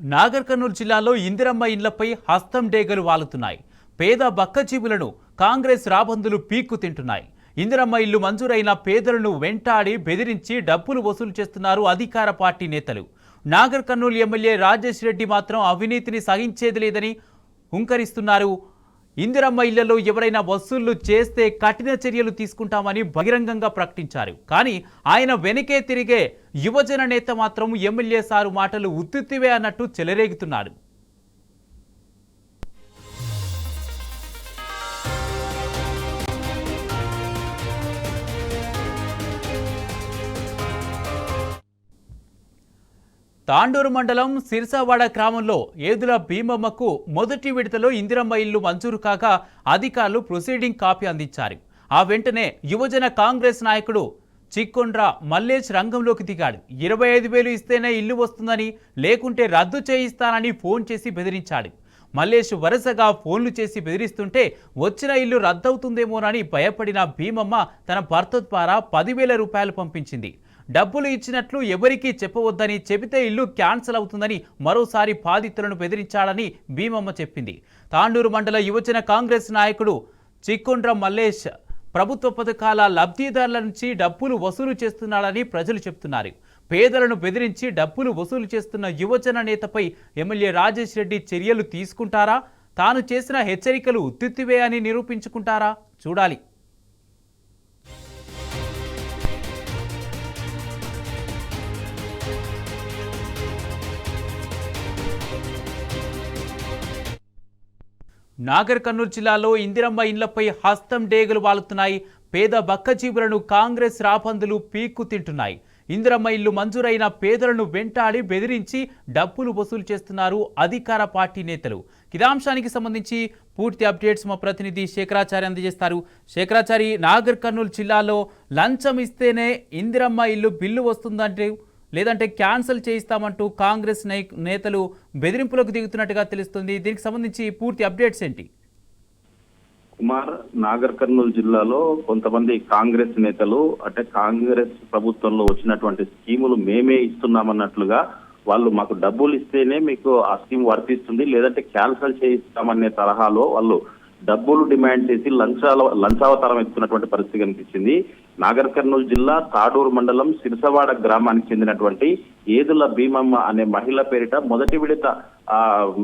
నాగర్ కర్నూలు జిల్లాలో ఇందిరమ్మ ఇండ్లపై హస్తం డేగలు వాలుతున్నాయి. పేద బక్కజీవులను కాంగ్రెస్ రాబందులు పీక్కు తింటున్నాయి. ఇందిరమ్మ ఇల్లు మంజూరైన పేదలను వెంటాడి బెదిరించి డబ్బులు వసూలు చేస్తున్నారు అధికార పార్టీ నేతలు. నాగర్ కర్నూలు ఎమ్మెల్యే రాజేష్ రెడ్డి మాత్రం అవినీతిని సహించేది లేదని హుంకరిస్తున్నారు. ఇందిరమ్మ ఇళ్లలో ఎవరైనా వసూళ్లు చేస్తే కఠిన చర్యలు తీసుకుంటామని బహిరంగంగా ప్రకటించారు. కానీ ఆయన వెనకే తిరిగే యువజన నేత మాత్రం ఎమ్మెల్యే సారు మాటలు ఉత్తుత్తివే అన్నట్టు చెలరేగుతున్నాడు. తాండూరు మండలం సిర్సావాడ గ్రామంలో ఏదుల భీమమ్మకు మొదటి విడతలో ఇందిరమ్మ ఇల్లు మంజూరు కాగా అధికారులు ప్రొసీడింగ్ కాపీ అందించారు. ఆ వెంటనే యువజన కాంగ్రెస్ నాయకుడు చిక్కొండ్ర మల్లేష్ రంగంలోకి దిగాడు. 25,000 ఇస్తేనే ఇల్లు వస్తుందని, లేకుంటే రద్దు చేయిస్తానని ఫోన్ చేసి బెదిరించాడు. మల్లేష్ వరుసగా ఫోన్లు చేసి బెదిరిస్తుంటే వచ్చిన ఇల్లు రద్దవుతుందేమోనని భయపడిన భీమమ్మ తన భర్త ద్వారా 10,000 రూపాయలు పంపించింది. డబ్బులు ఇచ్చినట్లు ఎవరికీ చెప్పవద్దని, చెబితే ఇల్లు క్యాన్సిల్ అవుతుందని మరోసారి బాధితులను బెదిరించాడని భీమమ్మ చెప్పింది. తాండూరు మండల యువజన కాంగ్రెస్ నాయకుడు చిక్కొండ్ర మల్లేష్ ప్రభుత్వ పథకాల లబ్ధిదారుల నుంచి డబ్బులు వసూలు చేస్తున్నాడని ప్రజలు చెప్తున్నారు. పేదలను బెదిరించి డబ్బులు వసూలు చేస్తున్న యువజన నేతపై ఎమ్మెల్యే రాజేష్ రెడ్డి చర్యలు తీసుకుంటారా? తాను చేసిన హెచ్చరికలు ఉత్తుత్తివే అని నిరూపించుకుంటారా? చూడాలి. నాగర్ కర్నూలు జిల్లాలో ఇందిరమ్మ ఇండ్లపై హస్తం డేగలు వాలుతున్నాయి. పేద బక్కజీవులను కాంగ్రెస్ రాబందులు పీక్కు తింటున్నాయి. ఇందిరమ్మ ఇల్లు మంజూరైన పేదలను వెంటాడి బెదిరించి డబ్బులు వసూలు చేస్తున్నారు అధికార పార్టీ నేతలు. ఇదాంశానికి సంబంధించి పూర్తి అప్డేట్స్ మా ప్రతినిధి శేఖరాచారి అందజేస్తారు. శేఖరాచారి, నాగర్ కర్నూలు జిల్లాలో లంచం ఇస్తేనే ఇందిరమ్మ ఇల్లు బిల్లు వస్తుందంటే, లేదంటే క్యాన్సిల్ చేయిస్తామంటూ కాంగ్రెస్ నేతలు బెదిరింపులకు దిగుతున్నట్టుగా తెలుస్తుంది. దీనికి సంబంధించి పూర్తి అప్డేట్స్ ఏంటి? కుమార్, నాగర్ కర్నూలు జిల్లాలో కొంతమంది కాంగ్రెస్ నేతలు అంటే కాంగ్రెస్ ప్రభుత్వంలో వచ్చినటువంటి స్కీములు మేమే ఇస్తున్నామన్నట్లుగా వాళ్ళు మాకు డబ్బులు ఇస్తేనే మీకు ఆ స్కీమ్ వర్తిస్తుంది, లేదంటే క్యాన్సిల్ చేయిస్తామనే తరహాలో వాళ్ళు డబ్బులు డిమాండ్ చేసి లంచావతారం ఎత్తున్నటువంటి పరిస్థితి కనిపించింది. నాగర్ కర్నూలు జిల్లా తాడూరు మండలం సిర్సవాడ గ్రామానికి చెందినటువంటి ఏదుల భీమమ్మ అనే మహిళ పేరిట మొదటి విడత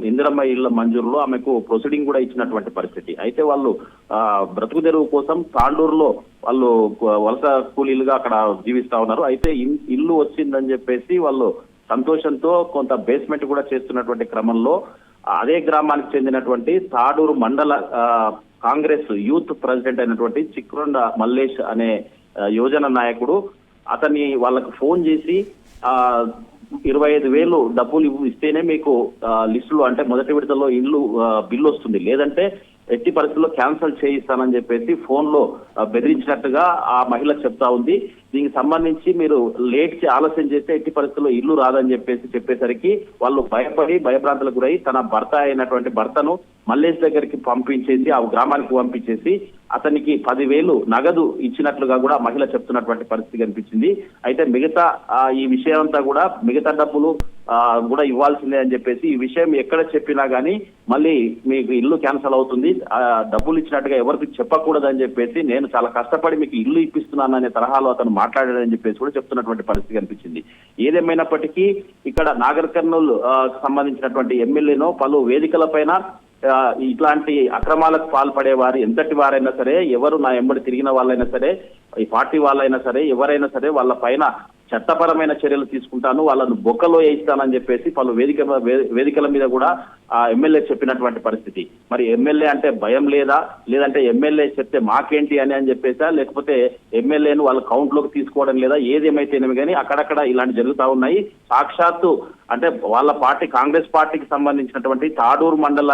ఇందిరమ్మ ఇళ్ల మంజూరులో ఆమెకు ప్రొసీడింగ్ కూడా ఇచ్చినటువంటి పరిస్థితి. అయితే వాళ్ళు బ్రతుకు తెరువు కోసం తాండూరులో వాళ్ళు వలస కూలీలుగా అక్కడ జీవిస్తా ఉన్నారు. అయితే ఇల్లు వచ్చిందని చెప్పేసి వాళ్ళు సంతోషంతో కొంత బేస్మెంట్ కూడా చేస్తున్నటువంటి క్రమంలో అదే గ్రామానికి చెందినటువంటి తాడూరు మండల కాంగ్రెస్ యూత్ ప్రెసిడెంట్ అయినటువంటి చిక్కొండ్ర మల్లేష్ అనే యువజన నాయకుడు అతన్ని వాళ్ళకు ఫోన్ చేసి 25,000 డబ్బులు ఇస్తేనే మీకు లిస్టులు అంటే మొదటి విడతలో ఇల్లు బిల్లు వస్తుంది, లేదంటే ఎట్టి పరిస్థితుల్లో క్యాన్సిల్ చేయిస్తానని చెప్పేసి ఫోన్ లో బెదిరించినట్టుగా ఆ మహిళ చెప్తా ఉంది. దీనికి సంబంధించి మీరు ఆలస్యం చేస్తే ఎట్టి పరిస్థితుల్లో ఇల్లు రాదని చెప్పేసరికి వాళ్ళు భయభ్రాంతులకు గురై తన భర్త అయినటువంటి భర్తను మల్లేష్ దగ్గరికి పంపించేసి ఆ గ్రామానికి పంపించేసి అతనికి 10,000 నగదు ఇచ్చినట్లుగా కూడా మహిళ చెప్తున్నటువంటి పరిస్థితి కనిపించింది. అయితే మిగతా ఈ విషయం అంతా కూడా మిగతా డబ్బులు కూడా ఇవ్వాల్సిందే అని చెప్పేసి ఈ విషయం ఎక్కడ చెప్పినా గానీ మళ్ళీ మీకు ఇల్లు క్యాన్సిల్ అవుతుంది, డబ్బులు ఇచ్చినట్టుగా ఎవరికి చెప్పకూడదని చెప్పేసి నేను చాలా కష్టపడి మీకు ఇల్లు ఇప్పిస్తున్నాను అనే తరహాలో అతను మాట్లాడాడని చెప్పేసి కూడా చెప్తున్నటువంటి పరిస్థితి కనిపించింది. ఏదేమైనప్పటికీ ఇక్కడ నాగర్ కర్నూలు సంబంధించినటువంటి ఎమ్మెల్యేను పలు వేదికల పైన ఇట్లాంటి అక్రమాలకు పాల్పడే వారు ఎంతటి వారైనా సరే, ఎవరు నా ఎంబడి తిరిగిన వాళ్ళైనా సరే, ఈ పార్టీ వాళ్ళైనా సరే, ఎవరైనా సరే వాళ్ళ పైన చట్టపరమైన చర్యలు తీసుకుంటాను, వాళ్ళను బొక్కలో వేయిస్తానని చెప్పేసి పలు వేదికల మీద కూడా ఆ ఎమ్మెల్యే చెప్పినటువంటి పరిస్థితి. మరి ఎమ్మెల్యే అంటే భయం లేదా, లేదంటే ఎమ్మెల్యే చెప్తే మాకేంటి అని చెప్పేసా, లేకపోతే ఎమ్మెల్యేను వాళ్ళ కౌంట్ లోకి తీసుకోవడం లేదా, ఏదేమైతేనేమి కానీ అక్కడక్కడ ఇలాంటి జరుగుతూ ఉన్నాయి. సాక్షాత్తు అంటే వాళ్ళ పార్టీ కాంగ్రెస్ పార్టీకి సంబంధించినటువంటి తాడూరు మండల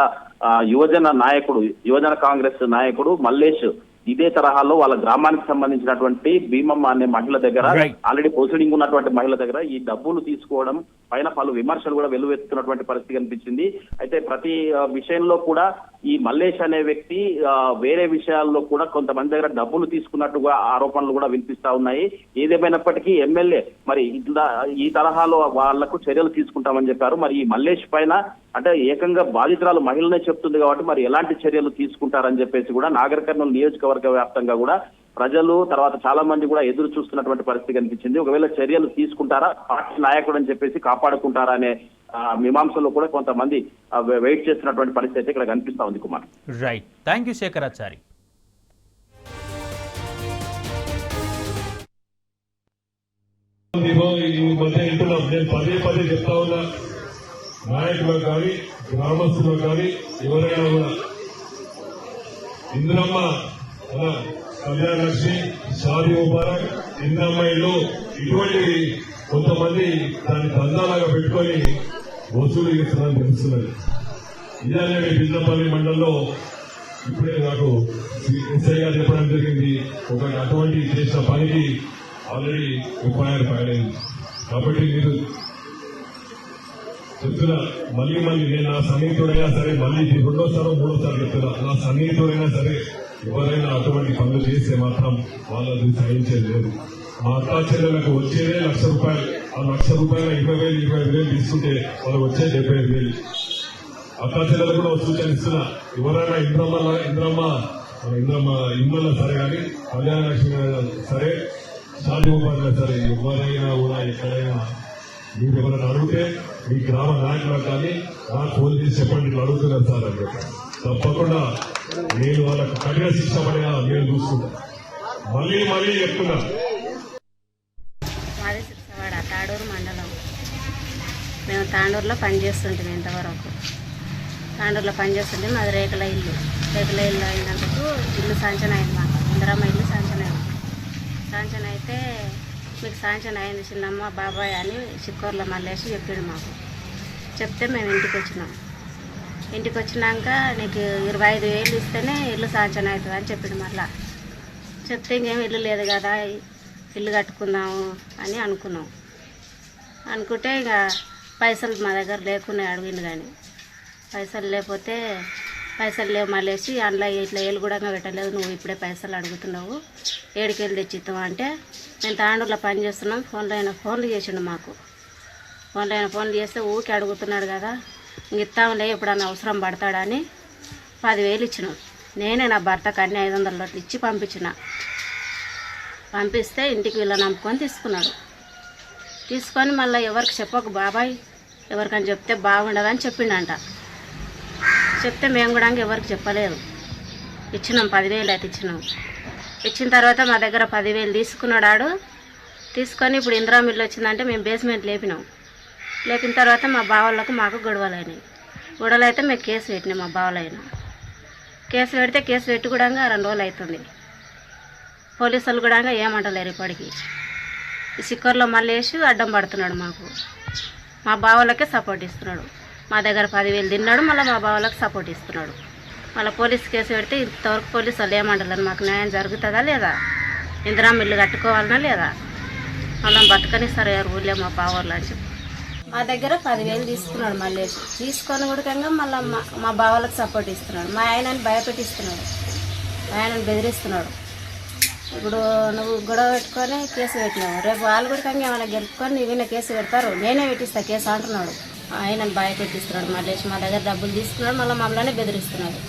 యువజన కాంగ్రెస్ నాయకుడు మల్లేష్ ఇదే తరహాలో వాళ్ళ గ్రామానికి సంబంధించినటువంటి భీమమ్మ అనే మహిళ దగ్గర Right. ఆల్రెడీ ప్రొసీడింగ్ ఉన్నటువంటి మహిళ దగ్గర ఈ డబ్బులు తీసుకోవడం పైన పలు విమర్శలు కూడా వెల్లువెత్తుతున్నటువంటి పరిస్థితి కనిపించింది. అయితే ప్రతి విషయంలో కూడా ఈ మల్లేష్ అనే వ్యక్తి వేరే విషయాల్లో కూడా కొంతమంది దగ్గర డబ్బులు తీసుకున్నట్టుగా ఆరోపణలు కూడా వినిపిస్తా ఉన్నాయి. ఏదేమైనప్పటికీ ఎమ్మెల్యే మరి ఇట్లా ఈ తరహాలో వాళ్లకు చర్యలు తీసుకుంటామని చెప్పారు. మరి ఈ మల్లేష్ పైన అంటే ఏకంగా బాధితురాలు మహిళనే చెప్తుంది కాబట్టి మరి ఎలాంటి చర్యలు తీసుకుంటారని చెప్పేసి కూడా నాగర్ కర్నూలు నియోజకవర్గ వ్యాప్తంగా కూడా ప్రజలు తర్వాత చాలా మంది కూడా ఎదురు చూస్తున్నటువంటి పరిస్థితి కనిపించింది. ఒకవేళ చర్యలు తీసుకుంటారా, పార్టీ నాయకుడు అని చెప్పేసి కాపాడుకుంటారా అనే మీమాంసలో కూడా కొంతమంది వెయిట్ చేస్తున్నటువంటి పరిస్థితి అయితే ఇక్కడ కనిపిస్తా ఉంది. Kumar, right, thank you Shekharachari. నేను పదే పదే చెప్తా ఉన్నా, నాయకులకు కానీ గ్రామస్తులకు కానీ ఎవరైనా కూడా ఇంద్రమ్మ కళ్యాణ లక్ష్మి, షాదీ ముబారక్, ఇంద్రమ్మ ఇల్లు ఇటువంటి కొంతమంది దాన్ని దందాలాగా పెట్టుకొని వసూలు చేస్తున్నారని తెలుస్తున్నది. ఇదే బిజ్జంపల్లి మండలంలో ఇప్పుడే నాకు ఎస్ఐ గారు చెప్పడం జరిగింది. ఒక అటువంటి చేసిన పనికి ఆల్రెడీ ఎఫ్ఐఆర్ ఫైల్ అయింది. కాబట్టి మీరు చెప్తున్నా, మళ్ళీ నేను నా సన్నిహితుడైనా సరే, మళ్ళీ రెండోసారో మూడోసారి చెప్తున్నా, నా సన్నిహితుడైనా సరే ఎవరైనా అటువంటి పనులు చేస్తే మాత్రం వాళ్ళని సహించేది లేదు. మా అక్కా చెల్లెలకు వచ్చేదే ₹1,00,000. ఆ ₹1,00,000 20,000 తీసుకుంటే వాళ్ళకి వచ్చే 75,000. అక్కా చెల్లెలకు కూడా సూచన ఇస్తున్నా, ఎవరైనా ఇంద్రమ్మ ఇళ్ళలో సరే కానీ కళ్యాణ లక్ష్మి సరే, షాదీ ముబారక్ సరే, ఎవరైనా కూడా ఎక్కడైనా మీరు ఎవరైనా అడిగితే మీ గ్రామ నాయకులకు కానీ నాకు ఫోన్ చేసి చెప్పండి, ఇట్లా అడుగుతున్నారు సార్ అని చెప్పి తప్పకుండా నేను వాళ్ళకు కఠిన శిక్ష పడినా నేను చూసుకుంటా. మళ్ళీ చెప్తున్నా, మాది సిరిసవాడ తాడూరు మండలం. మేము తాండూరులో పనిచేస్తుంటాం. ఇంతవరకు తాండూరులో పనిచేస్తుంటే మాది రేకుల ఇల్లు అయినందుకు ఇల్లు శాంక్షన్ అయింది. మాకు ఇందిరమ్మ ఇల్లు శాంక్షన్ అయింది. శాంక్షన్ అయితే మీకు శాంక్షన్ అయింది చిన్నమ్మ బాబాయ్ అని చిక్కూరులో మల్లేసి చెప్పాడు మాకు. చెప్తే మేము ఇంటికి వచ్చినాక నీకు 25,000 ఇస్తేనే ఇల్లు శాంక్షన్ అవుతుంది అని చెప్పాడు. మళ్ళా చెప్తే ఇంకేం ఇల్లు లేదు కదా, ఇల్లు కట్టుకుందాము అని అనుకుంటే ఇక పైసలు మా దగ్గర లేకున్నాయి. అడిగిండు కానీ పైసలు లేవు మళ్ళేసి అందులో ఇట్లా ఏళ్ళు కూడా పెట్టలేదు, నువ్వు ఇప్పుడే పైసలు అడుగుతున్నావు, ఏడుకెళ్ళి తెచ్చిస్తావు అంటే, నేను తాండూరులో పని చేస్తున్నాం, ఫోన్లు చేసిండు మాకు. ఫోన్లు చేస్తే ఊరికి అడుగుతున్నాడు కదా, ఇంక ఇస్తాంలే ఎప్పుడన్నా అవసరం పడతాడని 10,000 ఇచ్చినాం. నేనే నా భర్తకు అన్ని 500 ఇచ్చి పంపిస్తే ఇంటికి వీళ్ళ నమ్ముకొని తీసుకొని మళ్ళీ ఎవరికి చెప్పకు బాబాయ్, ఎవరికని చెప్తే బాగుండదని చెప్పిండంట. చెప్తే మేము కూడా ఎవరికి చెప్పలేదు. ఇచ్చినాం 10,000 అయితే ఇచ్చిన తర్వాత మా దగ్గర 10,000 తీసుకున్నాడు. తీసుకొని ఇప్పుడు ఇందిరా మిల్లు వచ్చిందంటే మేము బేస్మెంట్ లేపిన తర్వాత మా బావలకు మాకు గొడవలు అయితే మేము కేసు పెట్టినాం. మా బావలైన కేసు పెట్టి కూడా 2 రోజులు అవుతుంది. పోలీసులు కూడా ఏమంటలేరు ఇప్పటికి. ఈ సిక్కర్లో మళ్ళేసి అడ్డం పడుతున్నాడు మాకు. మా బావలకే సపోర్ట్ ఇస్తున్నాడు. మా దగ్గర 10,000 తిన్నాడు, మళ్ళీ మా బావలకు సపోర్ట్ ఇస్తున్నాడు. మళ్ళీ పోలీసు కేసు పెడితే ఇంతవరకు పోలీసు వాళ్ళు ఏమంటలేరు, మాకు న్యాయం జరుగుతుందా లేదా, ఇందిరా మిల్లు కట్టుకోవాలన్నా లేదా, మళ్ళీ బతకనిస్తారు ఎవరు ఊళ్ళో మా బావలు అని చెప్పి. మా దగ్గర 10,000 తీసుకున్నాడు మళ్ళేసి. తీసుకొని కూడా మళ్ళీ మా బావలకు సపోర్ట్ ఇస్తున్నాడు. మా ఆయనని భయపెట్టిస్తున్నాడు, ఆయనని బెదిరిస్తున్నాడు. ఇప్పుడు నువ్వు గొడవ పెట్టుకొని కేసు పెట్టినావు, రేపు వాళ్ళు కూడా ఏమైనా గెలుపుకొని నీవిన్న కేసు పెడతారు, నేనే పెట్టిస్తా కేసు అంటున్నాడు. ఆయనని భయపెట్టిస్తున్నాడు మళ్ళీ. మా దగ్గర డబ్బులు తీసుకున్నాడు, మళ్ళీ మమ్మల్ని బెదిరిస్తున్నాడు.